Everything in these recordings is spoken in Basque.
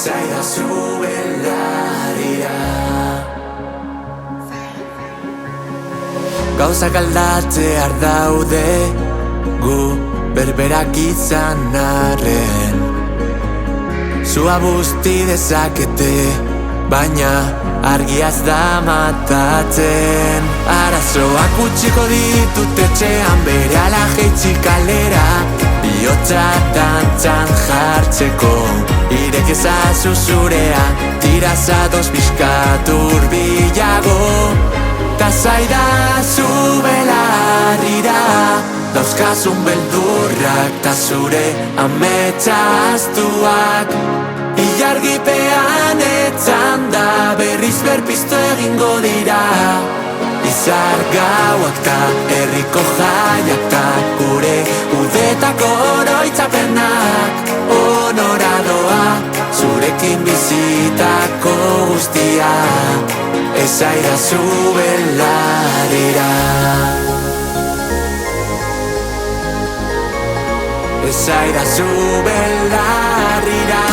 Esaidazu belarira. Gauzak aldatzear daude, gu berberak izan arren. Zua busti dezakete, baina argiaz da matatzen. Arazoak utziko ditut etxean, berehala jaitsi kalera, bihotza dantzan jartzeko. Irek ezazu zurea, tira zatoz pixkat hurbilago. Ta zaidazu belarrira, dauzkazun beldurrak, ta zure ametsa ahaztuak. Ilargipean etzan da, berriz berpiztu egingo dira. Izar gauak ta herriko jaiak ta gure udetako oroitzapenak. Honoradoa, zurekin bizitako guztia, esaidazu belarrira. Esaidazu belarrira.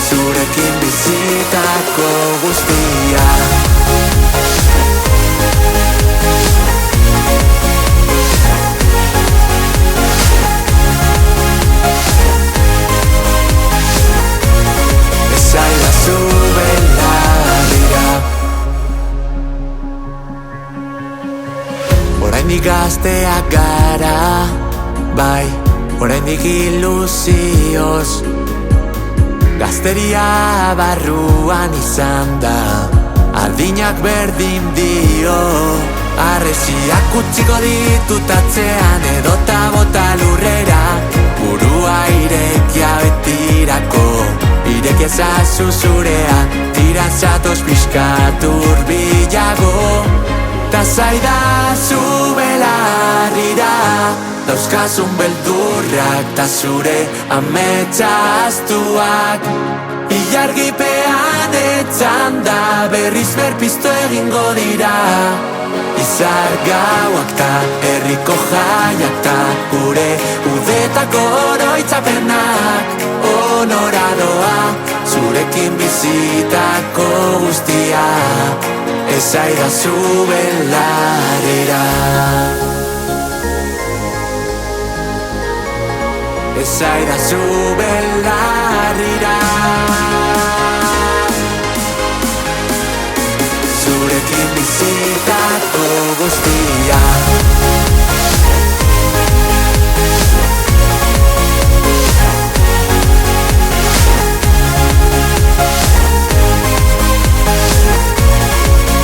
Zurekin bizitako guztia. Esaidazu belarrira. Oraindik gazteak gara, bai, oraindik ilusioz. Gazteria barruan izan da, ardinak berdin dio. Arresiak utziko ditut atzean, edota bota lurrera, burua irekia betirako. Irek ezazu zurea, tira zatoz pixkat hurbilago. Ta zaidazu belarrira, dauzkazun beldurrak, ta zure ametsa ahaztuak. Ilargipean etzan da, berriz berpiztu egingo dira. Izar gauak ta herriko jaiak ta gure udetako oroitzapenak. Honoradoa, zurekin bizitako guztia, esaidazu belarrira. Esaidazu belarrira. Zurekin bizitako guztia.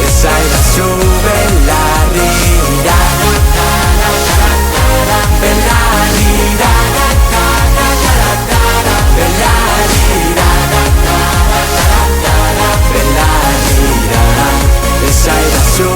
Esaidazu belarrira. Belarrira. Belarrira. Belarrira. Esaidazu